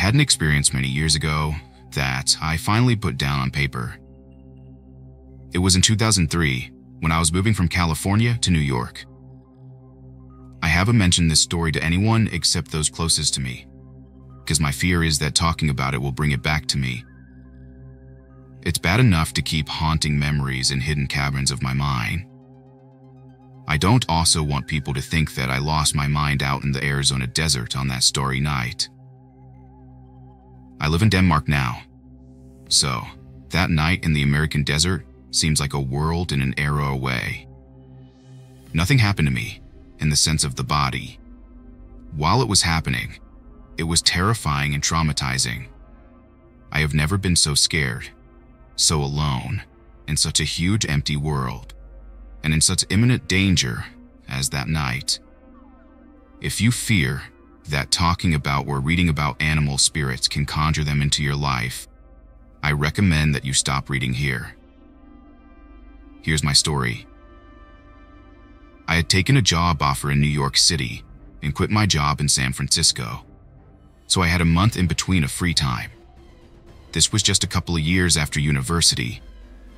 had an experience many years ago that I finally put down on paper. It was in 2003 when I was moving from California to New York. I haven't mentioned this story to anyone except those closest to me, because my fear is that talking about it will bring it back to me. It's bad enough to keep haunting memories in hidden caverns of my mind. I don't also want people to think that I lost my mind out in the Arizona desert on that starry night. I live in Denmark now, so that night in the American desert seems like a world and an era away. Nothing happened to me in the sense of the body. While it was happening, it was terrifying and traumatizing. I have never been so scared, so alone, in such a huge empty world, and in such imminent danger as that night. If you fear that talking about or reading about animal spirits can conjure them into your life, I recommend that you stop reading here. Here's my story. I had taken a job offer in New York City and quit my job in San Francisco, so I had a month in between of free time. This was just a couple of years after university,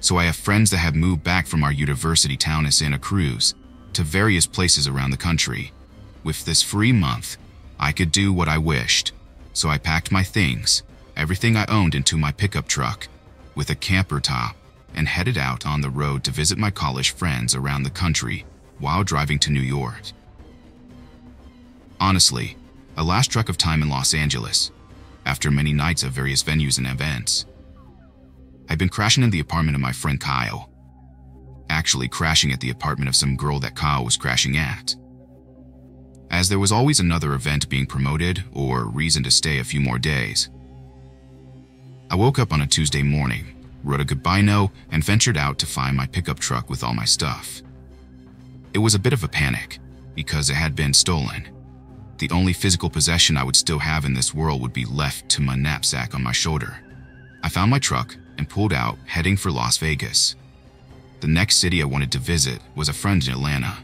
so I have friends that had moved back from our university town of Santa Cruz to various places around the country. With this free month, I could do what I wished, so I packed my things, everything I owned, into my pickup truck with a camper top and headed out on the road to visit my college friends around the country while driving to New York. Honestly, a last trek of time in Los Angeles, after many nights of various venues and events. I'd been crashing in the apartment of my friend Kyle, actually crashing at the apartment of some girl that Kyle was crashing at, as there was always another event being promoted or reason to stay a few more days. I woke up on a Tuesday morning, wrote a goodbye note, and ventured out to find my pickup truck with all my stuff. It was a bit of a panic because it had been stolen. The only physical possession I would still have in this world would be left to my knapsack on my shoulder. I found my truck and pulled out, heading for Las Vegas. The next city I wanted to visit was a friend in Atlanta,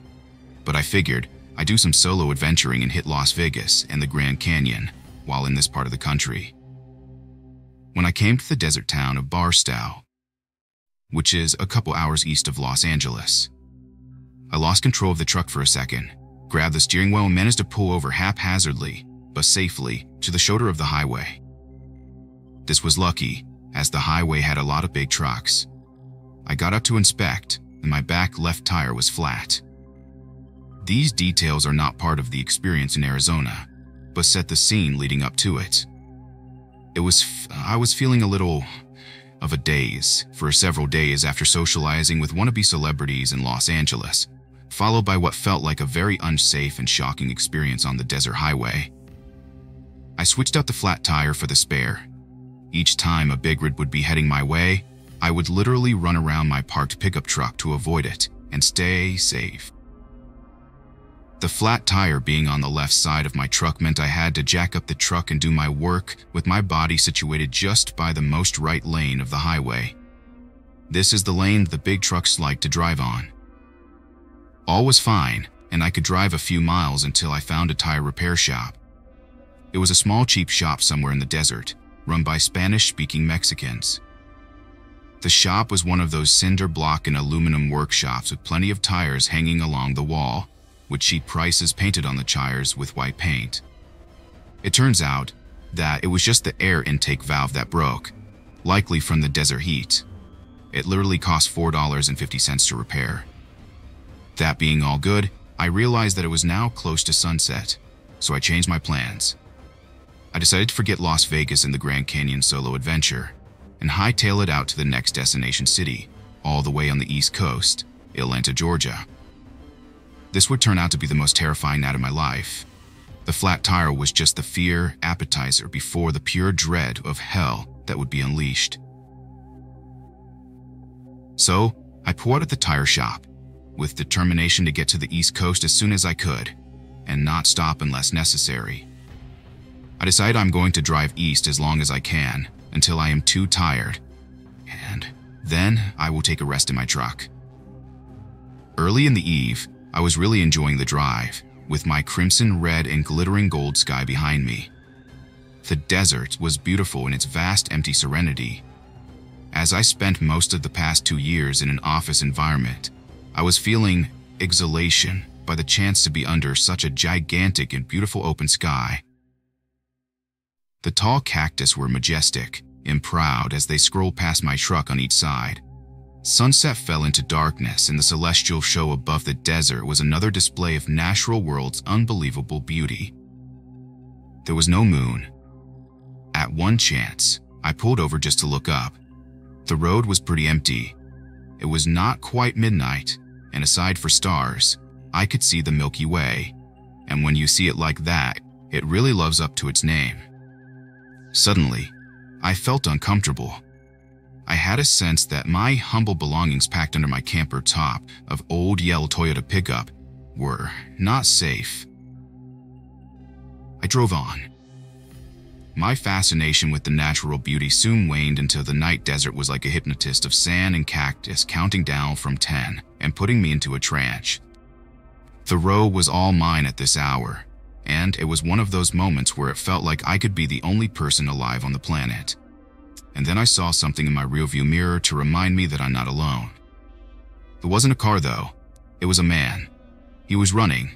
but I figured I'd do some solo adventuring and hit Las Vegas and the Grand Canyon while in this part of the country. When I came to the desert town of Barstow, which is a couple hours east of Los Angeles, I lost control of the truck for a second, grabbed the steering wheel, and managed to pull over haphazardly, but safely, to the shoulder of the highway. This was lucky, as the highway had a lot of big trucks. I got up to inspect, and my back left tire was flat. These details are not part of the experience in Arizona, but set the scene leading up to it. I was feeling a little of a daze for several days after socializing with wannabe celebrities in Los Angeles, followed by what felt like a very unsafe and shocking experience on the desert highway. I switched out the flat tire for the spare. Each time a big rig would be heading my way, I would literally run around my parked pickup truck to avoid it and stay safe. The flat tire being on the left side of my truck meant I had to jack up the truck and do my work with my body situated just by the most right lane of the highway. This is the lane the big trucks like to drive on. All was fine, and I could drive a few miles until I found a tire repair shop. It was a small cheap shop somewhere in the desert, run by Spanish-speaking Mexicans. The shop was one of those cinder block and aluminum workshops with plenty of tires hanging along the wall, with cheap prices painted on the tires with white paint. It turns out that it was just the air intake valve that broke, likely from the desert heat. It literally cost $4.50 to repair. That being all good, I realized that it was now close to sunset, so I changed my plans. I decided to forget Las Vegas and the Grand Canyon solo adventure, and hightail it out to the next destination city, all the way on the East Coast, Atlanta, Georgia. This would turn out to be the most terrifying night of my life. The flat tire was just the fear appetizer before the pure dread of hell that would be unleashed. So, I pulled out at the tire shop, with determination to get to the East Coast as soon as I could, and not stop unless necessary. I decide I'm going to drive east as long as I can, until I am too tired, and then I will take a rest in my truck. Early in the eve, I was really enjoying the drive, with my crimson red and glittering gold sky behind me. The desert was beautiful in its vast empty serenity. As I spent most of the past 2 years in an office environment, I was feeling exhilaration by the chance to be under such a gigantic and beautiful open sky. The tall cactus were majestic and proud as they scrolled past my truck on each side. Sunset fell into darkness, and the celestial show above the desert was another display of natural world's unbelievable beauty. There was no moon. At one chance, I pulled over just to look up. The road was pretty empty. It was not quite midnight, and aside for stars, I could see the Milky Way. And when you see it like that, it really lives up to its name. Suddenly, I felt uncomfortable. I had a sense that my humble belongings packed under my camper top of old yellow Toyota pickup were not safe. I drove on. My fascination with the natural beauty soon waned until the night desert was like a hypnotist of sand and cactus, counting down from 10 and putting me into a trance. The road was all mine at this hour, and it was one of those moments where it felt like I could be the only person alive on the planet. And then I saw something in my rearview mirror to remind me that I'm not alone. It wasn't a car though, it was a man. He was running,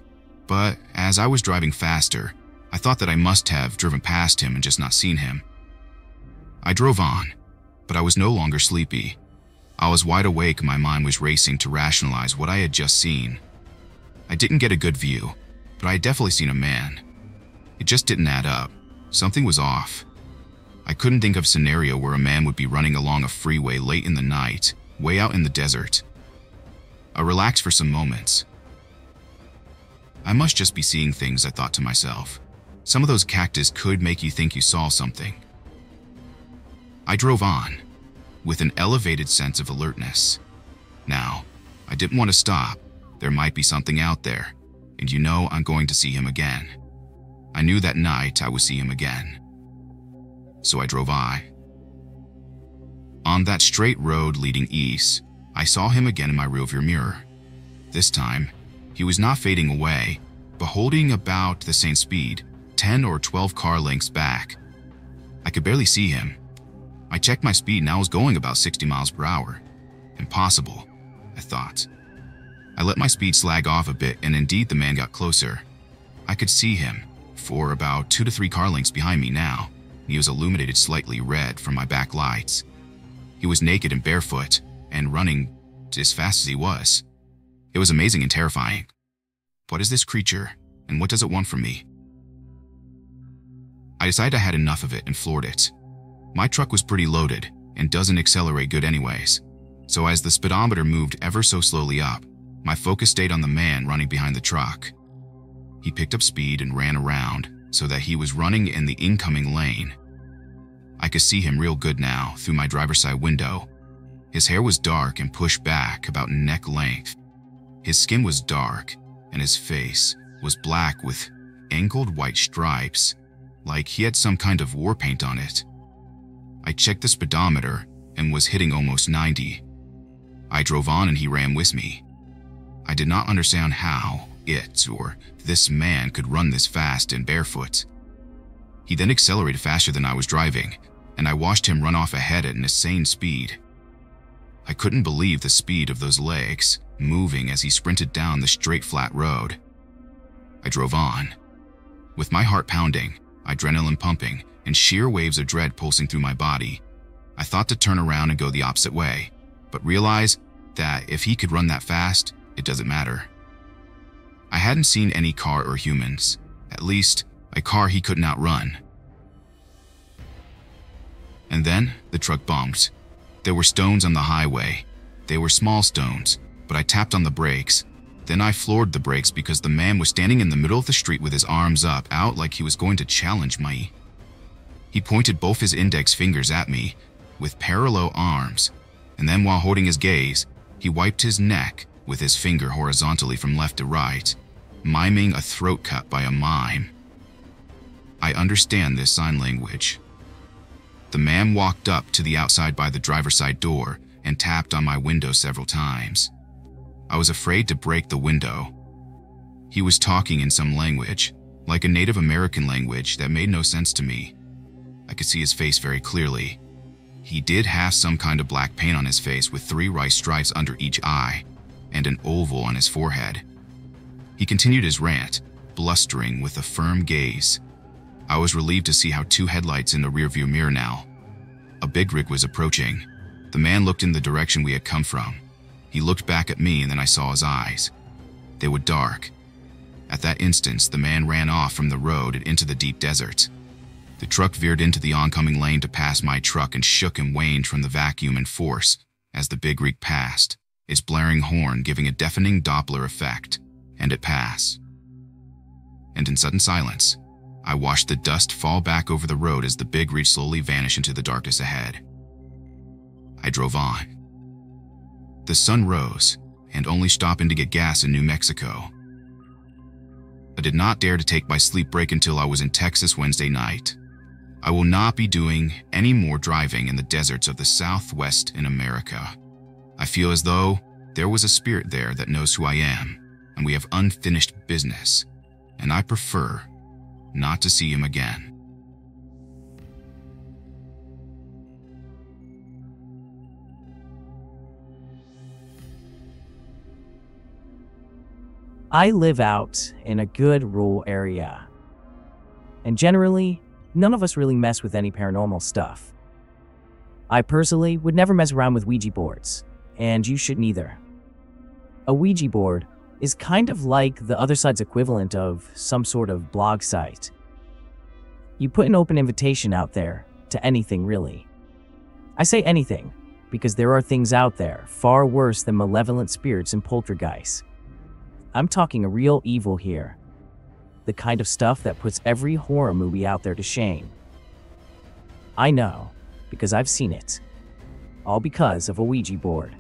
but as I was driving faster, I thought that I must have driven past him and just not seen him. I drove on, but I was no longer sleepy. I was wide awake and my mind was racing to rationalize what I had just seen. I didn't get a good view, but I had definitely seen a man. It just didn't add up. Something was off. I couldn't think of a scenario where a man would be running along a freeway late in the night, way out in the desert. I relaxed for some moments. I must just be seeing things, I thought to myself. Some of those cactus could make you think you saw something. I drove on, with an elevated sense of alertness. Now, I didn't want to stop. There might be something out there, and you know I'm going to see him again. I knew that night I would see him again. So I drove on. On that straight road leading east, I saw him again in my rearview mirror. This time, he was not fading away, but holding about the same speed, 10 or 12 car lengths back. I could barely see him. I checked my speed and I was going about 60 miles per hour. Impossible, I thought. I let my speed slag off a bit, and indeed the man got closer. I could see him, for about 2 to 3 car lengths behind me now. He was illuminated slightly red from my back lights. He was naked and barefoot, and running as fast as he was. It was amazing and terrifying. What is this creature, and what does it want from me? I decided I had enough of it and floored it. My truck was pretty loaded, and doesn't accelerate good anyways. So as the speedometer moved ever so slowly up, my focus stayed on the man running behind the truck. He picked up speed and ran around, so that he was running in the incoming lane. I could see him real good now through my driver's side window. His hair was dark and pushed back about neck length. His skin was dark, and his face was black with angled white stripes, like he had some kind of war paint on it. I checked the speedometer and was hitting almost 90. I drove on and he ran with me. I did not understand how it or this man could run this fast and barefoot. He then accelerated faster than I was driving, and I watched him run off ahead at an insane speed. I couldn't believe the speed of those legs, moving as he sprinted down the straight flat road. I drove on. With my heart pounding, adrenaline pumping, and sheer waves of dread pulsing through my body, I thought to turn around and go the opposite way, but realized that if he could run that fast, it doesn't matter. I hadn't seen any car or humans, at least a car he couldn't outrun. And then the truck bumped. There were stones on the highway. They were small stones, but I tapped on the brakes. Then I floored the brakes because the man was standing in the middle of the street with his arms up out like he was going to challenge me. He pointed both his index fingers at me with parallel arms, and then while holding his gaze, he wiped his neck with his finger horizontally from left to right, miming a throat cut by a mime. I understand this sign language. The man walked up to the outside by the driver's side door and tapped on my window several times. I was afraid to break the window. He was talking in some language, like a Native American language that made no sense to me. I could see his face very clearly. He did have some kind of black paint on his face with 3 rice stripes under each eye and an oval on his forehead. He continued his rant, blustering with a firm gaze. I was relieved to see how 2 headlights in the rearview mirror now. A big rig was approaching. The man looked in the direction we had come from. He looked back at me and then I saw his eyes. They were dark. At that instant, the man ran off from the road and into the deep desert. The truck veered into the oncoming lane to pass my truck and shook and waned from the vacuum and force as the big rig passed, its blaring horn giving a deafening Doppler effect, and it passed. And in sudden silence, I watched the dust fall back over the road as the big rig slowly vanished into the darkness ahead. I drove on. The sun rose, and only stopping to get gas in New Mexico. I did not dare to take my sleep break until I was in Texas Wednesday night. I will not be doing any more driving in the deserts of the Southwest in America. I feel as though there was a spirit there that knows who I am, and we have unfinished business, and I prefer not to see him again. I live out in a good rural area, and generally, none of us really mess with any paranormal stuff. I personally would never mess around with Ouija boards, and you shouldn't either. A Ouija board is kind of like the other side's equivalent of some sort of blog site. You put an open invitation out there to anything, really. I say anything because there are things out there far worse than malevolent spirits and poltergeists. I'm talking a real evil here. The kind of stuff that puts every horror movie out there to shame. I know, because I've seen it. All because of a Ouija board.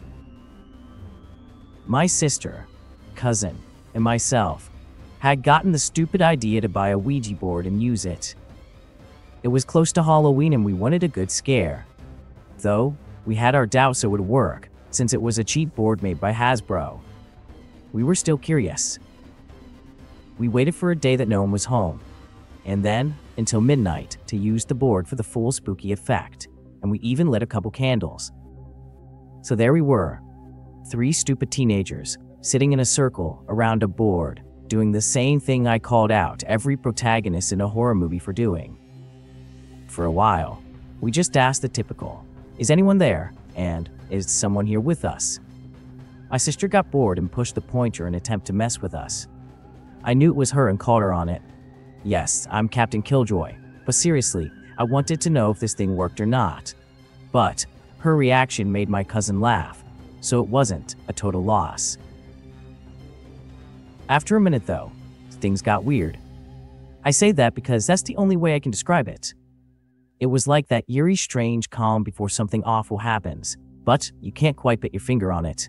My sister, cousin, and myself had gotten the stupid idea to buy a Ouija board and use it. It was close to Halloween and we wanted a good scare. Though, we had our doubts it would work, since it was a cheap board made by Hasbro. We were still curious. We waited for a day that no one was home, and then until midnight to use the board for the full spooky effect, and we even lit a couple candles. So there we were, 3 stupid teenagers sitting in a circle around a board, doing the same thing I called out every protagonist in a horror movie for doing. For a while, we just asked the typical, "Is anyone there?" and "Is someone here with us?" My sister got bored and pushed the pointer in an attempt to mess with us. I knew it was her and called her on it. Yes, I'm Captain Killjoy, but seriously, I wanted to know if this thing worked or not. But her reaction made my cousin laugh, so it wasn't a total loss. After a minute though, things got weird. I say that because that's the only way I can describe it. It was like that eerie, strange calm before something awful happens, but you can't quite put your finger on it.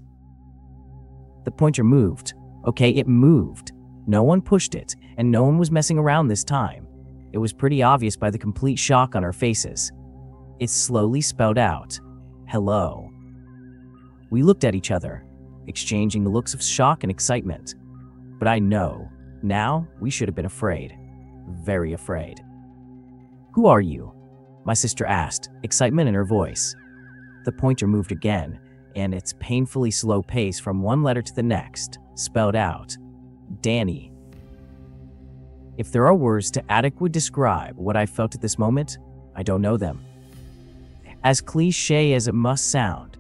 The pointer moved. Okay, it moved. No one pushed it, and no one was messing around this time. It was pretty obvious by the complete shock on our faces. It slowly spelled out, "Hello." We looked at each other, exchanging the looks of shock and excitement. But I know, now we should have been afraid. Very afraid. "Who are you?" my sister asked, excitement in her voice. The pointer moved again, and its painfully slow pace from one letter to the next spelled out, "Danny." If there are words to adequately describe what I felt at this moment, I don't know them. As cliché as it must sound,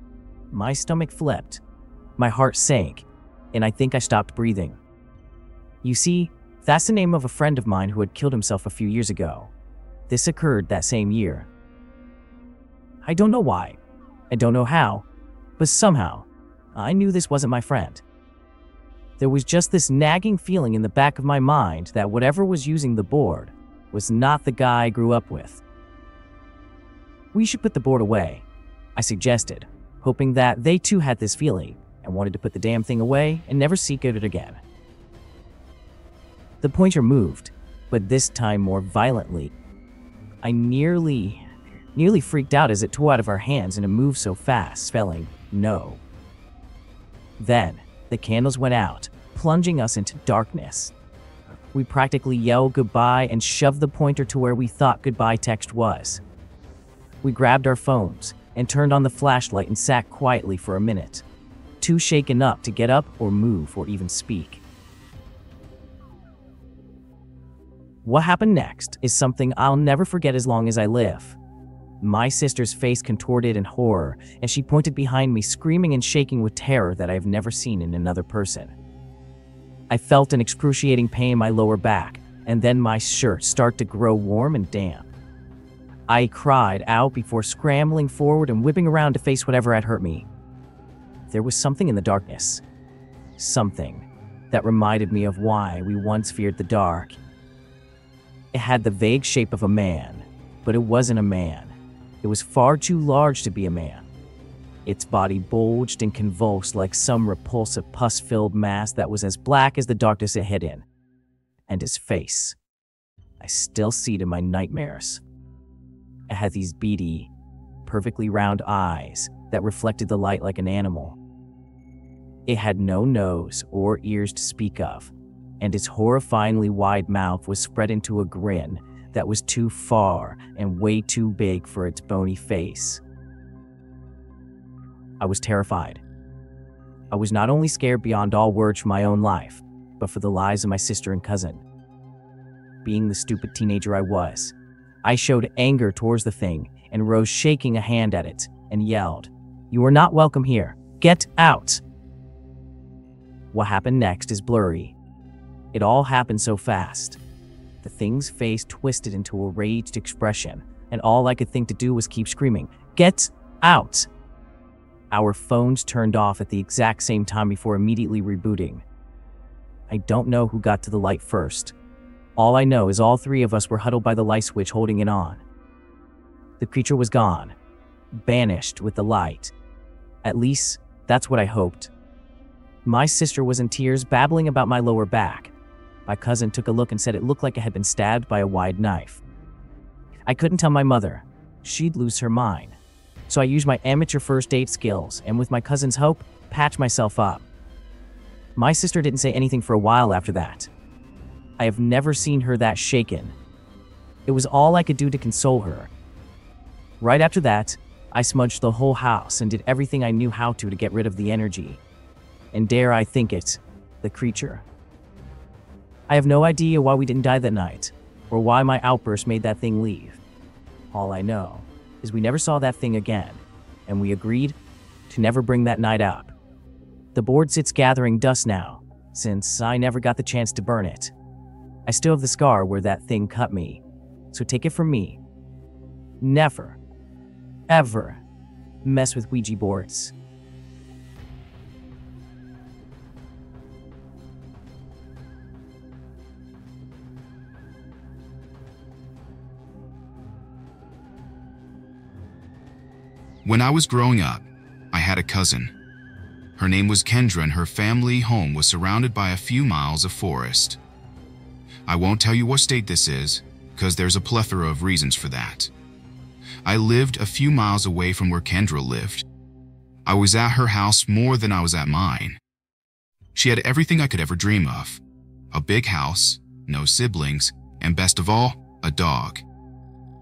my stomach flipped, my heart sank, and I think I stopped breathing. You see, that's the name of a friend of mine who had killed himself a few years ago. This occurred that same year. I don't know why, I don't know how, but somehow, I knew this wasn't my friend. There was just this nagging feeling in the back of my mind that whatever was using the board was not the guy I grew up with. "We should put the board away," I suggested, hoping that they too had this feeling and wanted to put the damn thing away and never seek it again. The pointer moved, but this time more violently. I nearly freaked out as it tore out of our hands and it moved so fast, spelling "no." Then, the candles went out, plunging us into darkness. We practically yelled goodbye and shoved the pointer to where we thought goodbye text was, We grabbed our phones and turned on the flashlight and sat quietly for a minute, too shaken up to get up or move or even speak. What happened next is something I'll never forget as long as I live. My sister's face contorted in horror as she pointed behind me, screaming and shaking with terror that I have never seen in another person. I felt an excruciating pain in my lower back, and then my shirt started to grow warm and damp. I cried out before scrambling forward and whipping around to face whatever had hurt me. There was something in the darkness. Something that reminded me of why we once feared the dark. It had the vague shape of a man, but it wasn't a man. It was far too large to be a man. Its body bulged and convulsed like some repulsive pus-filled mass that was as black as the darkness it hid in. And his face, I still see it in my nightmares. It had these beady, perfectly round eyes that reflected the light like an animal. It had no nose or ears to speak of, and its horrifyingly wide mouth was spread into a grin that was too far and way too big for its bony face. I was terrified. I was not only scared beyond all words for my own life, but for the lives of my sister and cousin. Being the stupid teenager I was, I showed anger towards the thing and rose shaking a hand at it and yelled, "You are not welcome here. Get out!" What happened next is blurry. It all happened so fast. The thing's face twisted into a raged expression, and all I could think to do was keep screaming, "Get out!" Our phones turned off at the exact same time before immediately rebooting. I don't know who got to the light first. All I know is all three of us were huddled by the light switch holding it on. The creature was gone, banished with the light. At least, that's what I hoped. My sister was in tears, babbling about my lower back. My cousin took a look and said it looked like it had been stabbed by a wide knife. I couldn't tell my mother. She'd lose her mind. So I used my amateur first aid skills and, with my cousin's help, patched myself up. My sister didn't say anything for a while after that. I have never seen her that shaken. It was all I could do to console her. Right after that, I smudged the whole house and did everything I knew how to get rid of the energy. And dare I think it, the creature. I have no idea why we didn't die that night, or why my outburst made that thing leave. All I know is we never saw that thing again, and we agreed to never bring that night up. The board sits gathering dust now, since I never got the chance to burn it. I still have the scar where that thing cut me, so take it from me. Never, ever mess with Ouija boards. When I was growing up, I had a cousin. Her name was Kendra, and her family home was surrounded by a few miles of forest. I won't tell you what state this is, because there's a plethora of reasons for that. I lived a few miles away from where Kendra lived. I was at her house more than I was at mine. She had everything I could ever dream of. A big house, no siblings, and best of all, a dog.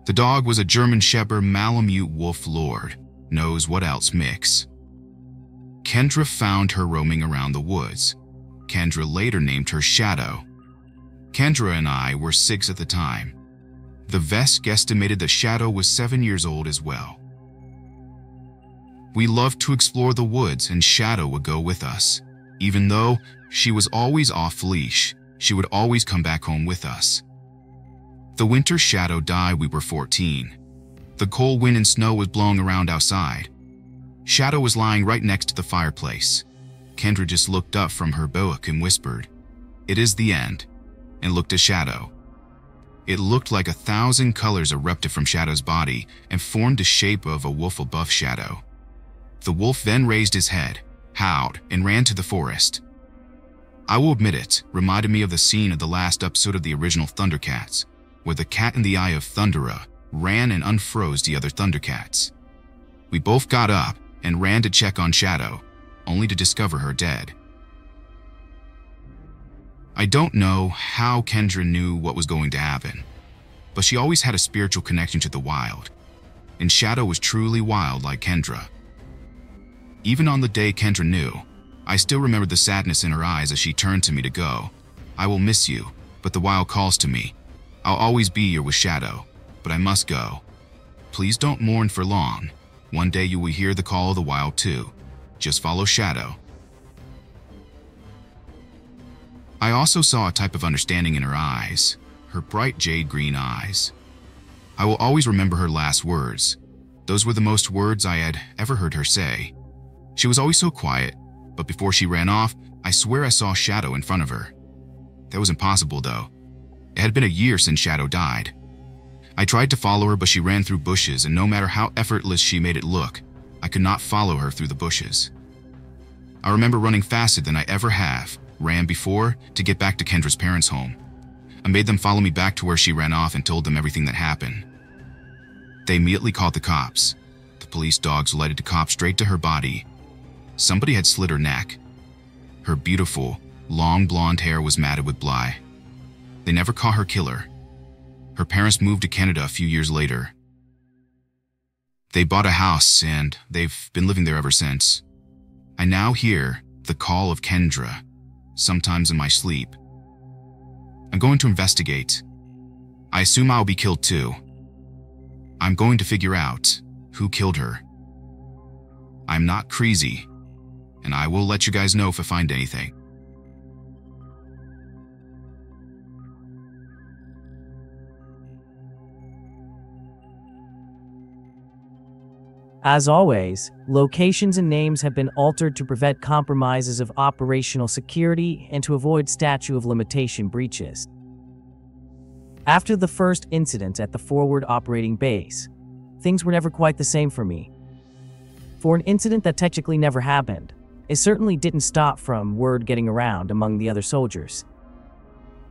The dog was a German Shepherd Malamute Wolf Lord. Knows what else mix. Kendra found her roaming around the woods. Kendra later named her Shadow. Kendra and I were 6 at the time. The vet guesstimated the Shadow was 7 years old as well. We loved to explore the woods, and Shadow would go with us. Even though she was always off leash, she would always come back home with us. The winter Shadow died we were 14. The cold wind and snow was blowing around outside. Shadow was lying right next to the fireplace. Kendra just looked up from her book and whispered, "It is the end," and looked at Shadow. It looked like 1,000 colors erupted from Shadow's body and formed the shape of a wolf above Shadow. The wolf then raised his head, howled, and ran to the forest. I will admit it reminded me of the scene of the last episode of the original Thundercats, where the cat in the eye of Thundera ran and unfroze the other Thundercats. We both got up and ran to check on Shadow, only to discover her dead. I don't know how Kendra knew what was going to happen, but she always had a spiritual connection to the wild. and Shadow was truly wild like Kendra. Even on the day Kendra knew, I still remembered the sadness in her eyes as she turned to me to go. I will miss you, but the wild calls to me. I'll always be here with Shadow, but I must go. Please don't mourn for long. One day you will hear the call of the wild too. Just follow Shadow. I also saw a type of understanding in her eyes, her bright jade green eyes. I will always remember her last words. Those were the most words I had ever heard her say. She was always so quiet, but before she ran off, I swear I saw Shadow in front of her. That was impossible though. It had been a year since Shadow died. I tried to follow her, but she ran through bushes, and no matter how effortless she made it look, I could not follow her through the bushes. I remember running faster than I ever have, ran before, to get back to Kendra's parents' home. I made them follow me back to where she ran off and told them everything that happened. They immediately called the cops. The police dogs led the cops straight to her body. Somebody had slit her neck. Her beautiful, long blonde hair was matted with blood. They never caught her killer. Her parents moved to Canada a few years later. They bought a house and they've been living there ever since. I now hear the call of Kendra, sometimes in my sleep. I'm going to investigate. I assume I'll be killed too. I'm going to figure out who killed her. I'm not crazy, and I will let you guys know if I find anything. As always, locations and names have been altered to prevent compromises of operational security and to avoid statute of limitation breaches. After the first incident at the forward operating base, things were never quite the same for me. For an incident that technically never happened, it certainly didn't stop from word getting around among the other soldiers.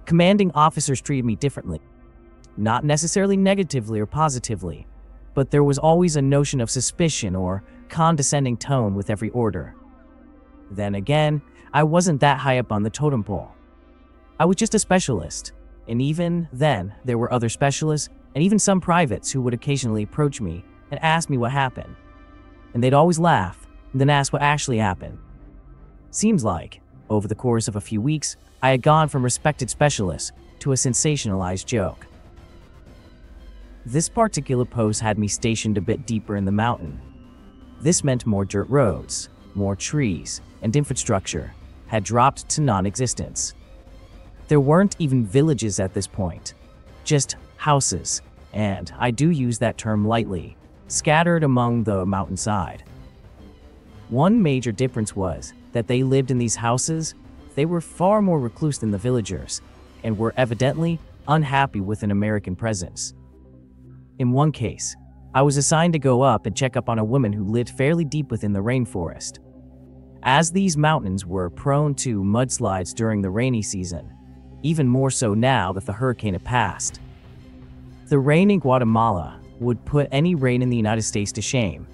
Commanding officers treated me differently, not necessarily negatively or positively, but there was always a notion of suspicion or condescending tone with every order. Then again, I wasn't that high up on the totem pole. I was just a specialist, and even then, there were other specialists and even some privates who would occasionally approach me and ask me what happened. And they'd always laugh and then ask what actually happened. Seems like, over the course of a few weeks, I had gone from respected specialist to a sensationalized joke. This particular post had me stationed a bit deeper in the mountain. This meant more dirt roads, more trees, and infrastructure had dropped to non-existence. There weren't even villages at this point, just houses, and I do use that term lightly, scattered among the mountainside. One major difference was that they lived in these houses. They were far more recluse than the villagers, and were evidently unhappy with an American presence. In one case, I was assigned to go up and check up on a woman who lived fairly deep within the rainforest. As these mountains were prone to mudslides during the rainy season, even more so now that the hurricane had passed. The rain in Guatemala would put any rain in the United States to shame.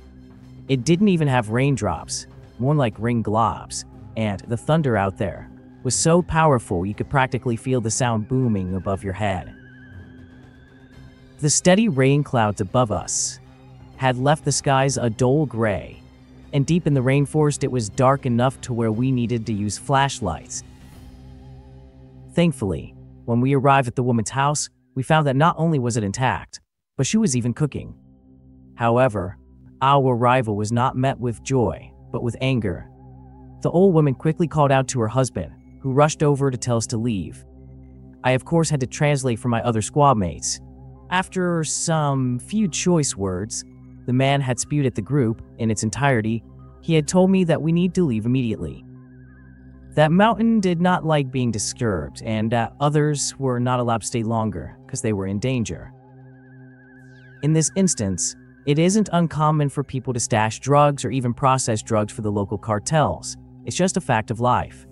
It didn't even have raindrops, more like rain globs, and the thunder out there was so powerful you could practically feel the sound booming above your head. The steady rain clouds above us had left the skies a dull gray, and deep in the rainforest it was dark enough to where we needed to use flashlights. Thankfully, when we arrived at the woman's house, we found that not only was it intact, but she was even cooking. However, our arrival was not met with joy, but with anger. The old woman quickly called out to her husband, who rushed over to tell us to leave. I of course had to translate for my other squad mates. After some few choice words, the man had spewed at the group in its entirety. He had told me that we need to leave immediately. That mountain did not like being disturbed, and that others were not allowed to stay longer because they were in danger. In this instance, it isn't uncommon for people to stash drugs or even process drugs for the local cartels. It's just a fact of life.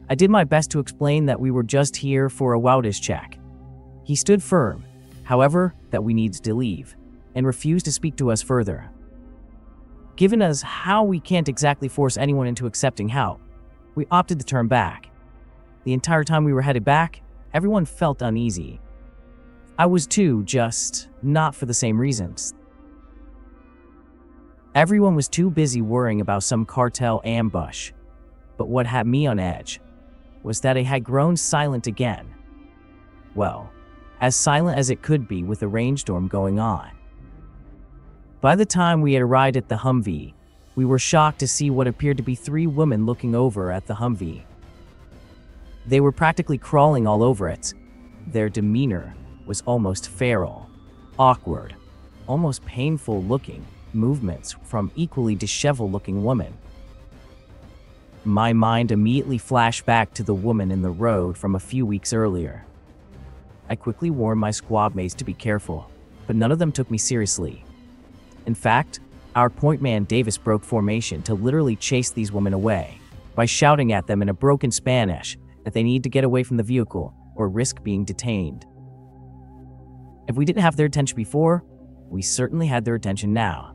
I did my best to explain that we were just here for a wellness check. He stood firm, however, that we needed to leave, and refused to speak to us further. Given us how we can't exactly force anyone into accepting help, we opted to turn back. The entire time we were headed back, everyone felt uneasy. I was too, just not for the same reasons. Everyone was too busy worrying about some cartel ambush. But what had me on edge was that it had grown silent again. Well, as silent as it could be with a rainstorm going on. By the time we had arrived at the Humvee, we were shocked to see what appeared to be 3 women looking over at the Humvee. They were practically crawling all over it. Their demeanor was almost feral, awkward, almost painful looking movements from equally disheveled-looking women. My mind immediately flashed back to the woman in the road from a few weeks earlier. I quickly warned my squad mates to be careful, but none of them took me seriously. In fact, our point man Davis broke formation to literally chase these women away by shouting at them in a broken Spanish that they need to get away from the vehicle or risk being detained. If we didn't have their attention before, we certainly had their attention now.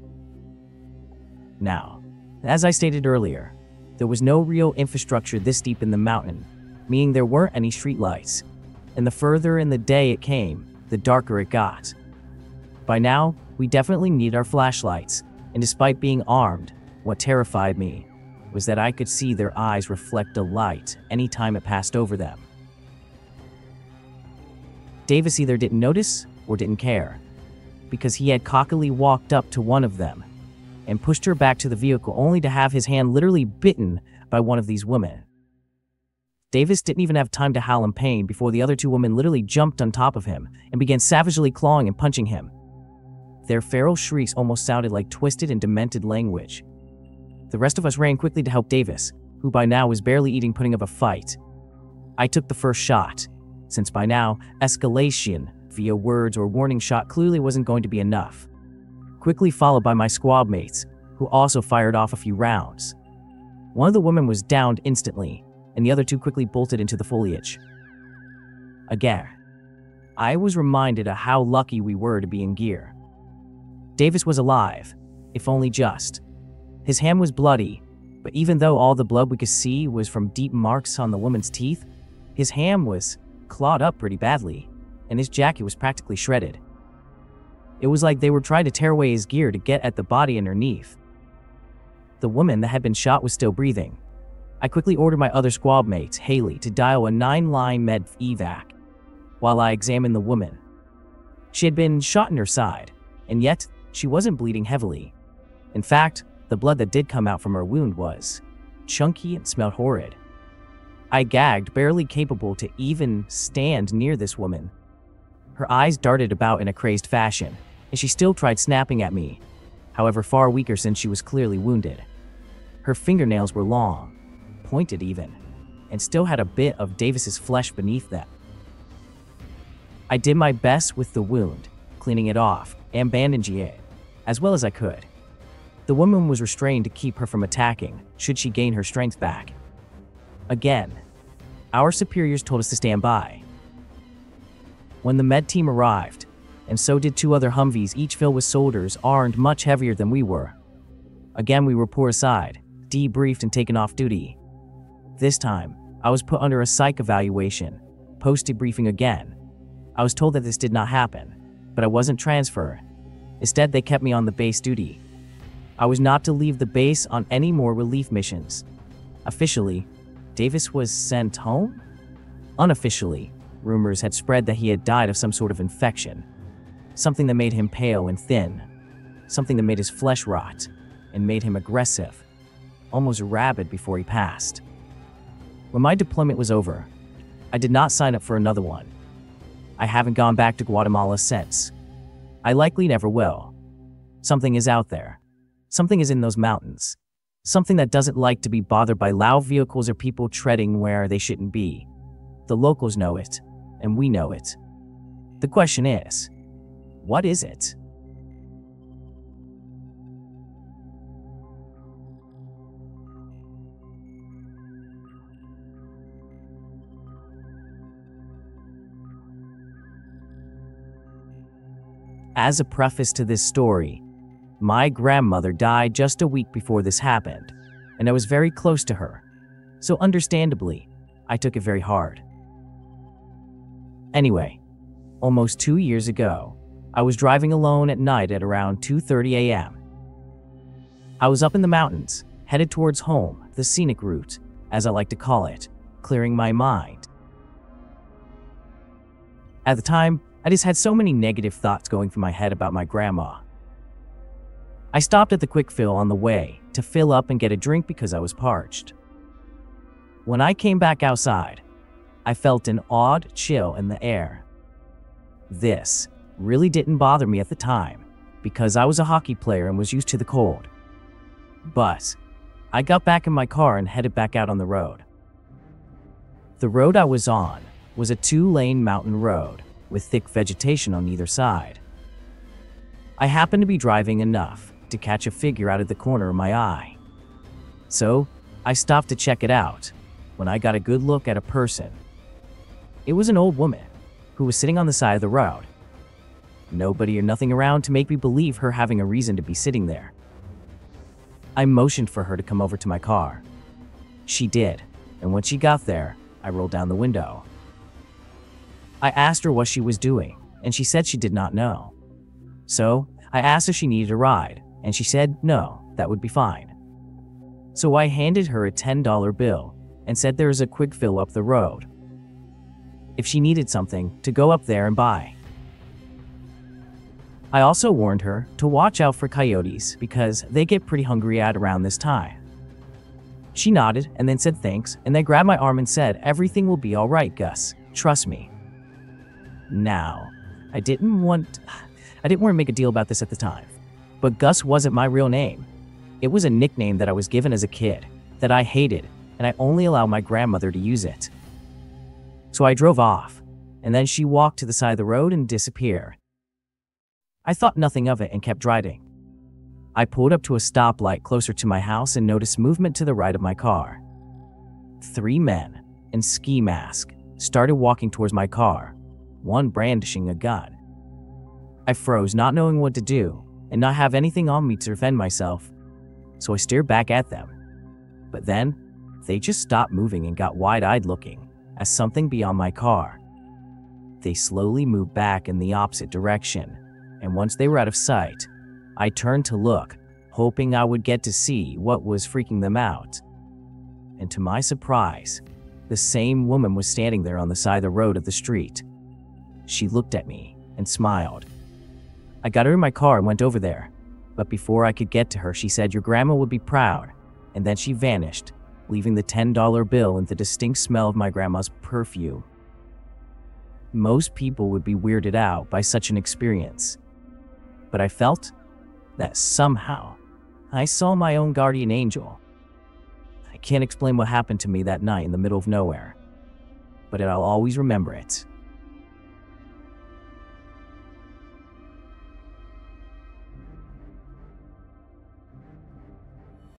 Now, as I stated earlier, there was no real infrastructure this deep in the mountain, meaning there weren't any streetlights, and the further in the day it came, the darker it got. By now, we definitely needed our flashlights, and despite being armed, what terrified me was that I could see their eyes reflect a light anytime it passed over them. Davis either didn't notice or didn't care, because he had cockily walked up to one of them and pushed her back to the vehicle only to have his hand literally bitten by one of these women. Davis didn't even have time to howl in pain before the other 2 women literally jumped on top of him and began savagely clawing and punching him. Their feral shrieks almost sounded like twisted and demented language. The rest of us ran quickly to help Davis, who by now was barely even putting up a fight. I took the first shot, since by now, escalation via words or warning shot clearly wasn't going to be enough. Quickly followed by my squad mates, who also fired off a few rounds. One of the women was downed instantly, and the other 2 quickly bolted into the foliage. Again, I was reminded of how lucky we were to be in gear. Davis was alive, if only just. His hand was bloody, but even though all the blood we could see was from deep marks on the woman's teeth, his hand was clawed up pretty badly, and his jacket was practically shredded. It was like they were trying to tear away his gear to get at the body underneath. The woman that had been shot was still breathing. I quickly ordered my other squad mate, Haley, to dial a 9-line med evac while I examined the woman. She had been shot in her side, and yet she wasn't bleeding heavily. In fact, the blood that did come out from her wound was chunky and smelled horrid. I gagged, barely capable to even stand near this woman. Her eyes darted about in a crazed fashion, and she still tried snapping at me, however far weaker since she was clearly wounded. Her fingernails were long, pointed even, and still had a bit of Davis's flesh beneath them. I did my best with the wound, cleaning it off and bandaging it as well as I could. The woman was restrained to keep her from attacking should she gain her strength back. Again, our superiors told us to stand by. When the med team arrived, and so did 2 other Humvees, each filled with soldiers armed much heavier than we were. Again, we were put aside, debriefed, and taken off duty. This time, I was put under a psych evaluation, post-debriefing again. I was told that this did not happen, but I wasn't transferred. Instead, they kept me on the base duty. I was not to leave the base on any more relief missions. Officially, Davis was sent home? Unofficially, rumors had spread that he had died of some sort of infection. Something that made him pale and thin. Something that made his flesh rot and made him aggressive, almost rabid before he passed. When my deployment was over, I did not sign up for another one. I haven't gone back to Guatemala since. I likely never will. Something is out there. Something is in those mountains. Something that doesn't like to be bothered by loud vehicles or people treading where they shouldn't be. The locals know it, and we know it. The question is, what is it? As a preface to this story, my grandmother died just a week before this happened, and I was very close to her, so understandably, I took it very hard. Anyway, almost 2 years ago, I was driving alone at night at around 2:30 a.m. I was up in the mountains, headed towards home, the scenic route, as I like to call it, clearing my mind. At the time, I just had so many negative thoughts going through my head about my grandma. I stopped at the quick fill on the way to fill up and get a drink because I was parched. When I came back outside, I felt an odd chill in the air. This really didn't bother me at the time because I was a hockey player and was used to the cold. But I got back in my car and headed back out on the road. The road I was on was a 2-lane mountain road with thick vegetation on either side. I happened to be driving enough to catch a figure out of the corner of my eye. So I stopped to check it out when I got a good look at a person. It was an old woman who was sitting on the side of the road. Nobody or nothing around to make me believe her having a reason to be sitting there. I motioned for her to come over to my car. She did, and when she got there, I rolled down the window. I asked her what she was doing, and she said she did not know. So I asked if she needed a ride, and she said no, that would be fine. So I handed her a $10 bill and said there is a quick fill up the road. If she needed something, to go up there and buy. I also warned her to watch out for coyotes because they get pretty hungry at around this time. She nodded and then said thanks and then grabbed my arm and said, "Everything will be all right, Gus. Trust me." Now, I didn't want to make a deal about this at the time, but Gus wasn't my real name. It was a nickname that I was given as a kid that I hated, and I only allowed my grandmother to use it. So I drove off, and then she walked to the side of the road and disappeared. I thought nothing of it and kept driving. I pulled up to a stoplight closer to my house and noticed movement to the right of my car. 3 men in ski masks started walking towards my car, one brandishing a gun. I froze, not knowing what to do and not have anything on me to defend myself, so I stared back at them. But then, they just stopped moving and got wide-eyed looking at something beyond my car. They slowly moved back in the opposite direction, and once they were out of sight, I turned to look, hoping I would get to see what was freaking them out. And to my surprise, the same woman was standing there on the side of the road of the street. She looked at me and smiled. I got her in my car and went over there, but before I could get to her, she said, "Your grandma would be proud," and then she vanished, leaving the $10 bill and the distinct smell of my grandma's perfume. Most people would be weirded out by such an experience, but I felt that somehow I saw my own guardian angel. I can't explain what happened to me that night in the middle of nowhere, but I'll always remember it.